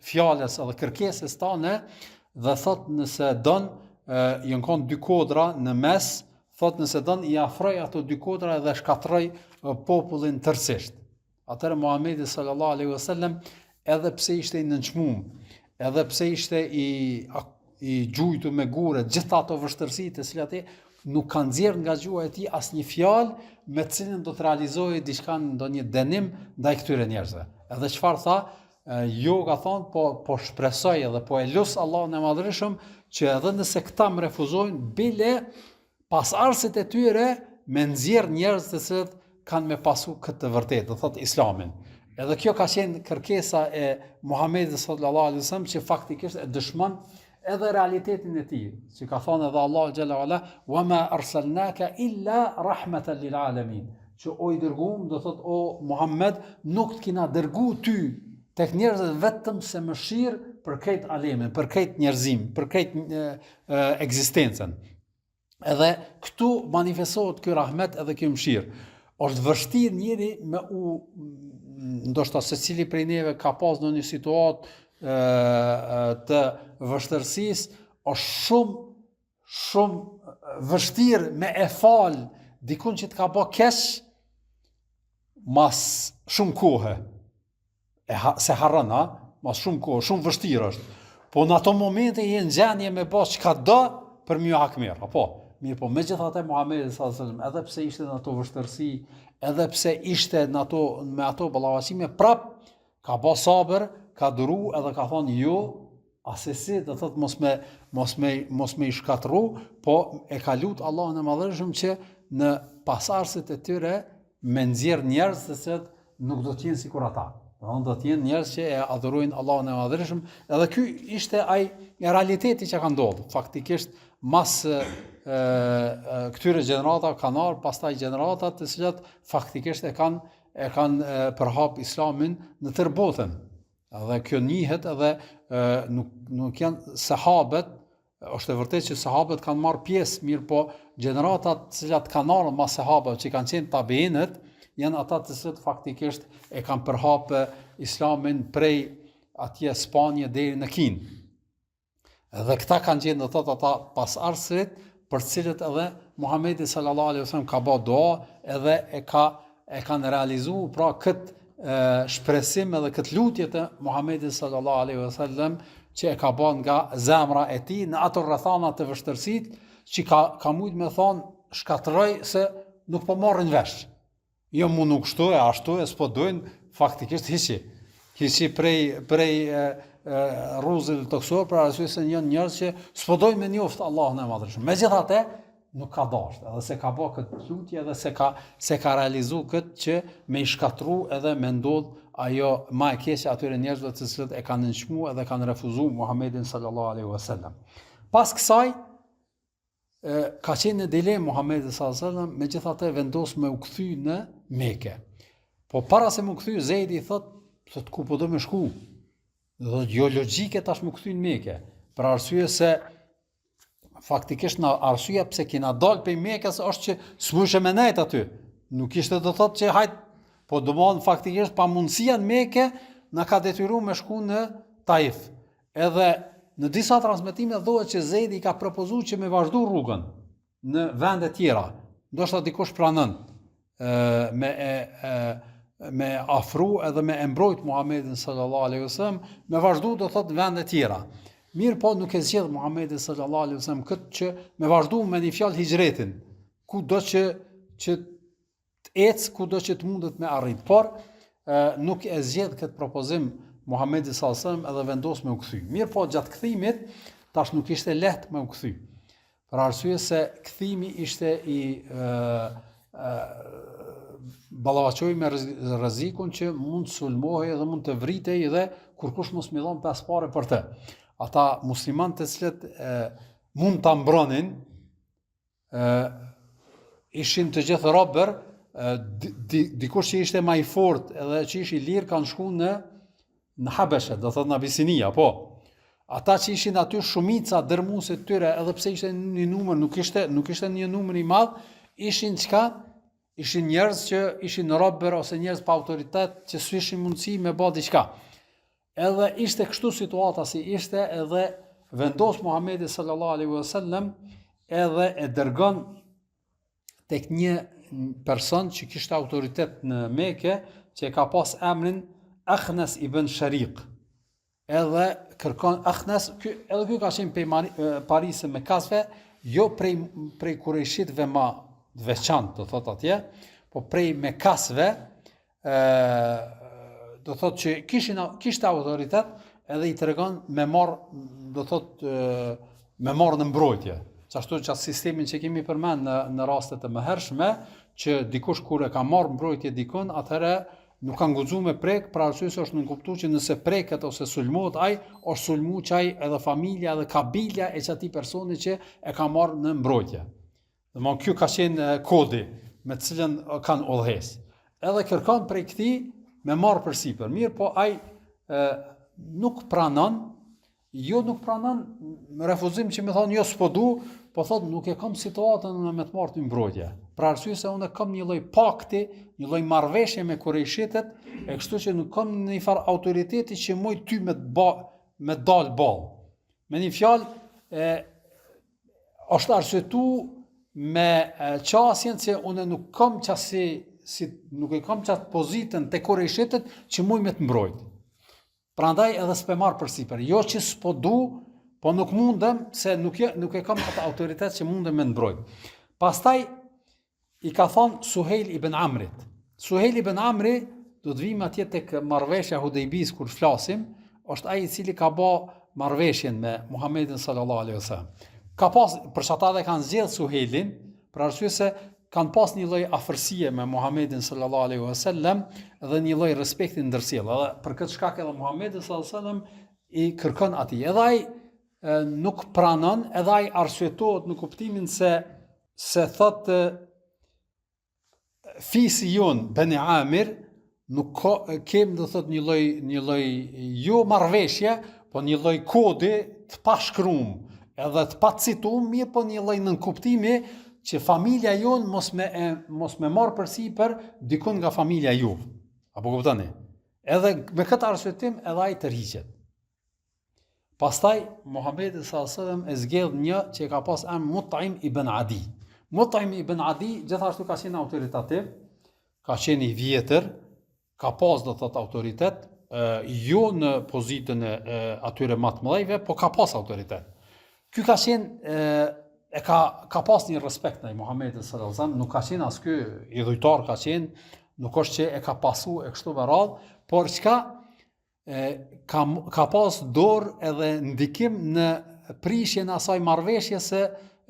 fjalës edhe kërkesës tane, dhe thot nëse don janë kanë dy kodra në mes, thot nëse don i afroj ato dy kodra dhe shkatroj popullin tërësisht. Atëherë Muhamedi sallallahu alaihi wasallam, edhe pse ishte i nënçmuar, edhe pse ishte i gjujtur me gure, gjitha ato vështirësi të cilat nuk kanë nxjerr nga gjuha e tij asnjë fjalë me të cilën do të realizojë diçka ndonjë dënim ndaj këtyre njerëzve. Edhe çfarë tha? Jo ka thonë, po shpresoj edhe po e lut Allahun e Madhërisëm që edhe nëse këta më refuzojnë, bile pas arsit e tyre me nxjerr njerëz të cilët kanë me pasu këtë të vërtetë, do thotë Islamin. Edhe kjo ka qenë kërkesa e Muhamedit sallallahu alaihi wasallam që faktikisht e dëshmon edhe realitetin e tij, që ka thonë edhe Allahu xhalla wala wa ma arsalnaka illa rahmatan lil alamin, që o i dërguam, do thotë o Muhammed, nuk të kina dërgu ty tek njerëzit vetëm se mëshirë për krejt alemin, për krejt njerëzim, për krejt ekzistencën. Edhe këtu manifestohet ky rahmet edhe ky mëshirë. Është vështirë njëri me ndoshta secili prej neve ka pas në një situatë të vështërësisë, është shumë vështirë me e fal dikun që të ka bë keq mas shumë kohe. Se harron, mas shumë kohë, shumë vështirë është. Po në ato momente je në gjendje me bë çka do për mjë hakmer, apo? Mirë, po megjithatë Muhamedi sallallahu alaihi wasallam, edhe pse ishte në ato vështirësi, edhe pse ishte me ato ballafaqime, prap ka bë sabër, ka duru edhe ka thonë jo, asesi, do thotë mos me i shkatërru, po e ka lut Allahun e Madhërisëm që në pasardhësit e tyre me nxjerr njerëz të cilët nuk do të jenë sikur ata. Do të jenë njerëz që e adhurojnë Allahun e Madhërisëm, edhe ky ishte ai realiteti që ka ndodhur. Faktikisht mas këtyre gjenerata kanë ardhur pastaj gjenerata të cilat faktikisht e kanë përhap Islamin në tërë botën. Edhe kjo njihet edhe nuk janë sahabët, është e vërtetë që sahabët kanë marrë pjesë, mirë po gjeneratat të cilat kanë ardhur mas sahabëve që kanë qenë tabiinët, janë ata të cilët faktikisht e kanë përhapë Islamin prej atje Spanje deri në Kinë. Edhe këta kanë qenë ata pasardhësit për cilët edhe Muhamedi sallallahu alaihi wasallam ka bë dua edhe e kanë realizuar pra këtë shpresim edhe këtë lutje të Muhamedit sallallahu alaihi wasallam që e ka bën nga zemra e tij në ato rrethana të vështirësitë që ka mujt me thonë shkatërroj se nuk po marrin vesh. Jo mu nuk shtu e ashtu e s'po dojnë faktikisht hiqi prej rruzit të kësor për arsye se janë njerëz që s'po dojnë me njoftë Allahun e Madhërisëm. Megjithatë nuk ka dashur, edhe se ka bë këtë lutje edhe se ka realizuar këtë që me i shkatru edhe me ndodh ajo më e keqe atyre njerëzve të cilët e kanë nënçmuar edhe kanë refuzuar Muhamedit sallallahu alaihi wasallam. Pas kësaj ka qenë në dilemë Muhamedi sallallahu alaihi wasallam, megjithatë vendos me u kthy në Mekë. Po para se më kthy Zeidi thotë ku po do më shku. Do jo logjike tash më kthy në Mekë, për arsye se faktikisht në arsyeja pse kena dalë prej Mekës është që s'mushe me nejt aty. Nuk ishte do thotë që hajt, po domon faktikisht pa mundësia në Mekë na ka detyruar me shku në Taif. Edhe në disa transmetime thuhet që Zeidi ka propozuar që me vazhdu rrugën në vende tjera. Ndoshta dikush pranon me afru edhe me mbrojt Muhamedit sallallahu alaihi wasallam, me vazhdu do thotë vende tjera. Mirë po nuk e zgjedh Muhamedi sallallahu alaihi wasallam këtë që me vazhdu me një fjalë hijretin, kudo që të ecë, kudo që të mundet me arrit. Por nuk e zgjedh këtë propozim Muhamedi sallallahu alaihi wasallam edhe vendos me u kthy. Mirë po gjatë kthimit tash nuk ishte lehtë me u kthy. Për arsye se kthimi ishte i ballafaqoi me rrezikun që mund të sulmohej dhe mund të vritej dhe kurkush mos më dhon pas pare për të. Ata muslimanë të cilët mund ta mbronin ishin të gjithë robër, dikush që ishte më i fortë edhe që ishi i lirë kanë shkuar në Habeshe, do thotë në Abisinia, po. Ata që ishin aty shumica dërmuese të tyre, edhe pse ishte një numër, nuk ishte një numër i madh, ishin çka? Ishin njerëz që ishin robër ose njerëz pa autoritet që s'ishin mundësi me bë diçka. Edhe ishte kështu situata si ishte, edhe vendos Muhamedi sallallahu alaihi wasallam edhe e dërgon tek një person që kishte autoritet në Mekë, që ka pas emrin Akhnas ibn Shariq. Edhe kërkon Akhnas, edhe ky ka qenë Parisë me kasve, jo prej kurejshitëve më veçantë, do thot atje, po prej me kasve, do thot që kishte autoritet edhe i tregon me marr, do thot me marr në mbrojtje. Ashtu që sistemin që kemi përmend në rastet e mëhershme, që dikush kur e ka marr mbrojtje dikon, atëherë nuk ka nguxuar me prek, për arsye se është nënkuptuar që nëse preket ose sulmohet ai, është sulmuar çaj edhe familja edhe kabilja e çatij personi që e ka marr në mbrojtje. Domthon ky ka qenë kodi me të cilën kanë udhëhes. Edhe kërkon prej këtij me marr përsipër. Mirë, po ai nuk pranon Jo nuk pranon refuzim që më thonë jo s'po du, po thotë nuk e kam situatën në me të marrë të mbrojtje. Pra arsye se unë kam një lloj pakti, një lloj marrëveshje me Kurejshitet, e kështu që nuk kam një farë autoriteti që moj ty me dal ball. Me një fjalë është arsyetu me qasjen se unë nuk kam nuk e kam qatë pozitën te Kurejshitet që muj me të mbrojt. Prandaj edhe s'pe marr përsipër. Jo që s'po du, po nuk mundem se nuk e kam atë autoritet që mundem me mbrojt. Pastaj i ka thonë Suhejl ibn Amrit. Suhejl ibn Amri, do të vim atje tek marrëveshja Hudejbis kur flasim, është ai i cili ka bë marrëveshjen me Muhamedit sallallahu alaihi wasallam. Ka pas për çata dhe kanë zgjedh Suhejlin, për arsye se kanë pas një lloj afërsie me Muhamedit sallallahu alaihi wasallam dhe një lloj respekti ndërsjell. Edhe për këtë shkak edhe Muhamedi sallallahu alaihi wasallam i kërkon atij. Edhe ai nuk pranon, edhe ai arsyetohet në kuptimin se thotë fisi jon Beni Amir nuk kem do thot një lloj jo marrëveshje, po një lloj kodi të pashkruar, edhe të pacituar, mirë po një lloj nënkuptimi që familja jon mos me marr përsipër dikun nga familja juve. Apo kuptoni? Edhe me këtë arsyetim edhe ai tërhiqet. Pastaj Muhamedi sallallahu alaihi wasallam e zgjedh një që ka pas emrin Mut'im ibn Adi. Mut'im ibn Adi gjithashtu ka qenë autoritativ, ka qenë i vjetër, ka pas do thot autoritet, jo në pozitën e atyre më të mëdhejve, po ka pas autoritet. Ky ka qenë ka pas një respekt ndaj Muhamedit sallallahu alaihi wasallam, nuk ka qenë as ky i dhujtar ka qenë, nuk është që e ka pasu e kështu me radhë, por çka ka pas dorë edhe ndikim në prishjen e asaj marrëveshje se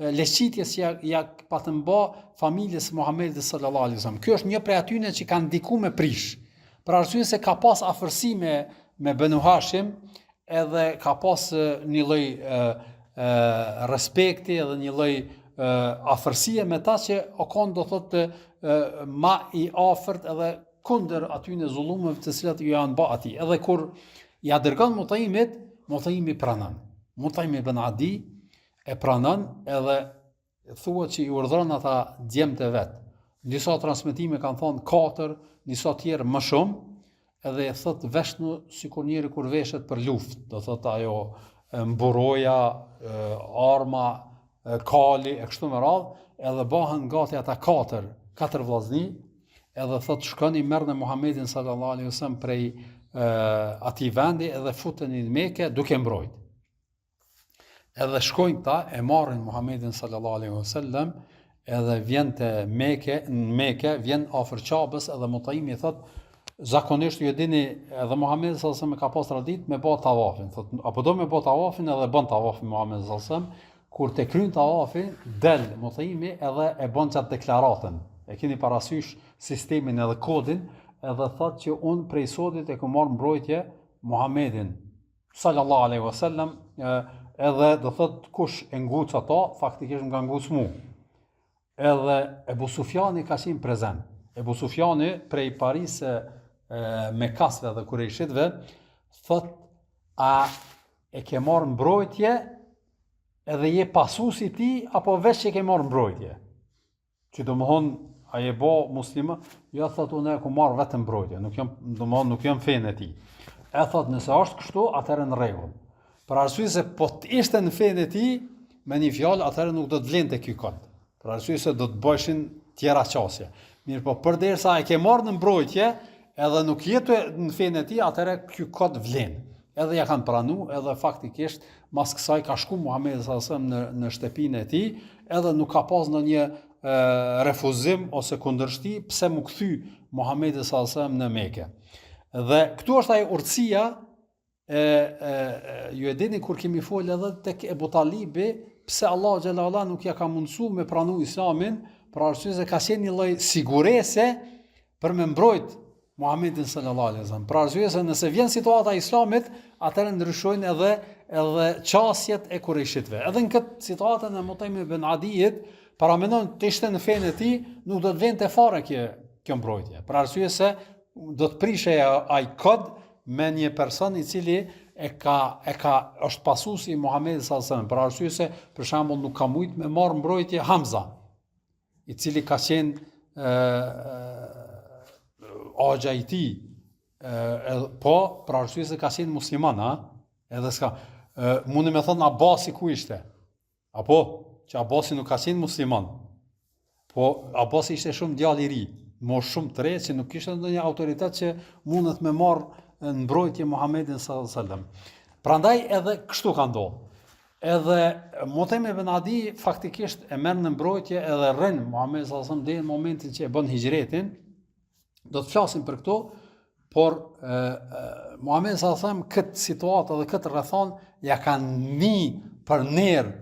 leqitjes që ja patën bë familjes Muhamedit sallallahu alaihi wasallam. Ky është një prej atyre që kanë ndikuar me prish. Për arsye se ka pas afërsi me Banu Hashim, edhe ka pas një lloj respekti edhe një lloj afërsie me ta që o kanë do thotë ma i afërt edhe kundër atyne zullumeve të cilat ju janë bë atij. Edhe kur ja dërgon Mut'imit, Mut'imi pranon. Mut'im ibn Adi e pranon edhe thuhet që i urdhëron ata djemtë e vet. Disa transmetime kanë thonë 4, disa tjerë më shumë, edhe e thot veshnu sikur njëri kur veshet për luftë, do thot ajo mburoja, arma, kali e kështu me radhë, edhe bëhen gati ata 4 vllazni, edhe thot shkoni merrni Muhamedit sallallahu alaihi wasallam prej atij vendi edhe futeni në Mekë duke mbrojt. Edhe shkojnë ta, e marrin Muhamedit sallallahu alaihi wasallam, edhe vjen te Mekë, vjen afër Qabës, edhe Mut'imi thot zakonisht ju e dini edhe Muhamedi sallallahu alaihi wasallam ka pas tradit me bë tavafin, thot apo do me bë tavafin edhe bën tavafin Muhamedi sallallahu alaihi wasallam, kur te kryen tavafin del Mut'imi edhe e bën çat deklaratën. E keni parasysh sistemin edhe kodin, edhe thot që unë prej sotit e kam marrë mbrojtje Muhamedin sallallahu alaihi wasallam, edhe do thot kush e nguc ata, faktikisht nga nguc mu. Edhe Ebu Sufjani ka qenë prezent. Ebu Sufjani prej parisë Mekasve dhe Kurejshitve thot a e ke marrë mbrojtje edhe je pasusi ti apo veç që ke marrë mbrojtje? Që do më thonë a je bo muslima? Jo, thot unë e ku marrë vetëm mbrojtje, nuk jam fen e ti. E thot nëse është kështu, atëherë në rregull. Për arsye se po të ishte në fen e ti, me një fjalë, atëherë nuk do të vlente ky kod. Për arsye se do të bëjshin tjera qasje. Mirë po përderisa e ke marrë në mbrojtje, edhe nuk jetu në fen e ti, atëherë ky kod vlen. Edhe ja kanë pranu, edhe faktikisht mas kësaj ka shku Muhamedi sallallahu alaihi wasallam në shtëpinë e tij, edhe nuk ka pas ndonjë refuzim ose kundërshti pse mu kthy Muhamedi sallallahu alaihi wasallam në Mekë. Dhe këtu është ai urtësia ju e dini kur kemi fol edhe tek Ebu Talibi, pse Allah xhallahu nuk ja ka mundsu me pranu Islamin, për arsye se ka qenë një lloj sigurese për me mbrojt Muhamedit sallallahu alaihi wasallam. Për arsye se nëse vjen situata e Islamit, atëherë ndryshojnë edhe qasjet e Kurejshitve. Edhe në këtë situatën e Mut'im ibn Adijit, para mendon të ishte në fenë e tij, nuk do të vente fare kjo mbrojtje. Për arsye se do të prishej ai kod me një person i cili është pasuesi i Muhamedit sallallahu alaihi wasallam, për arsye se për shembull nuk ka mujt me marrë mbrojtje Hamza, i cili ka qenë agja i tij, po për arsye se ka qenë musliman, edhe s'ka mundi me thonë Abasi ku ishte, apo që Abasi nuk ka qenë musliman, po Abasi ishte shumë djalë i ri, moshë shumë të re, që nuk kishte ndonjë autoritet që mundet me marrë në mbrojtje Muhamedit sallallahu alaihi wasallam. Prandaj edhe kështu ka ndodhur. Edhe Mutem ibn Adi faktikisht e merr në mbrojtje edhe rrin Muhamedit sallallahu alaihi wasallam deri në momentin që e bën hijretin. Do të flasim për këto, por Muhamedi sallallahu alaihi wasallam këtë situatë dhe këtë rrethon ja kanë ni për nerë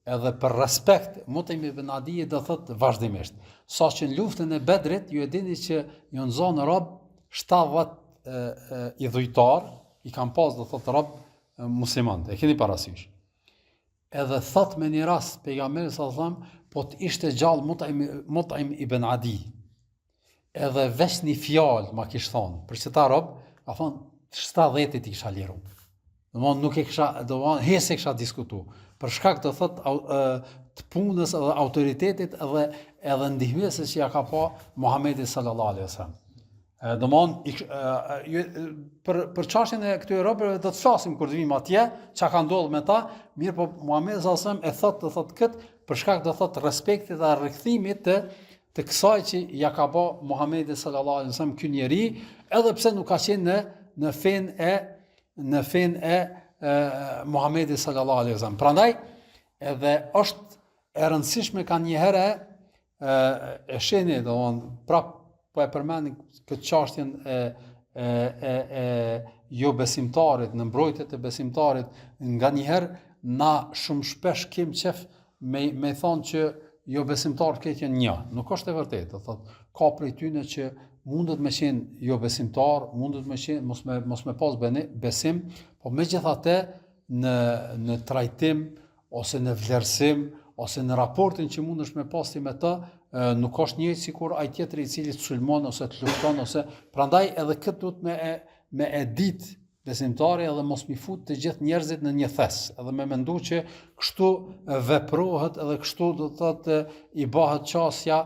edhe për respekt. Mutem ibn Adi do thotë vazhdimisht. Saqë në luftën e Bedrit ju e dini që ju nxon rob 70 i dhujtar, i kanë pas do thotë rob musliman. E keni parasysh. Edhe thot me një rast pejgamberi sallallahu alaihi wasallam, po të ishte gjallë Mutem ibn Adi. Edhe veç një fjalë ma kish thonë, për që ta rob, ka thonë 70 i kisha liru. Domthonë nuk e kisha, domthonë hese kisha diskutu. Për shkak të thot të punës edhe autoritetit edhe ndihmësës që ja ka pa Muhamedi sallallahu alaihi wasallam. Për çështjen e këtyre robërve do të flasim kur të vim atje, çka ka ndodhur me ta, mirë po Muhamedi sallallahu alaihi wasallam e thot kët për shkak të thot respektit dhe rrethimit të kësaj që ja ka bë Muhamedi sallallahu alaihi wasallam ky njeri, edhe pse nuk ka qenë në fen e Muhamedi sallallahu alaihi wasallam. Prandaj edhe është e rëndësishme ka një herë e sheni, domthonë prap po e përmendin këtë çështjen e jo besimtarit, në mbrojtjet e besimtarit, nganjëherë na shumë shpesh kem qef me thonë që jo besimtar këtë janë një. Nuk është e vërtetë, thotë ka prej tyre që mundet me qenë jo besimtar, mundet me qenë mos me pas besim, po megjithatë në trajtim ose në vlerësim ose në raportin që mundesh me pasti me të, nuk është njëjtë sikur ai tjetri i cili të sulmon ose të lufton ose prandaj edhe këtë duhet me e ditë besimtari edhe mos mi fut të gjithë njerëzit në një thes, edhe me mendu që kështu veprohet edhe kështu do të thotë i bëhet qasja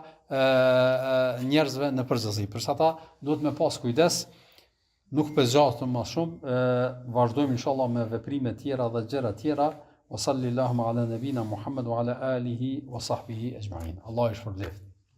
njerëzve në përgjithësi. Përsa ta duhet me pas kujdes, nuk pëzgjatëm më shumë, vazhdojmë inshallah me veprime tjera dhe gjëra tjera. Wa sallallahu ala nabina Muhammad wa ala alihi wa sahbihi ajma'in. Allah i shpërblet.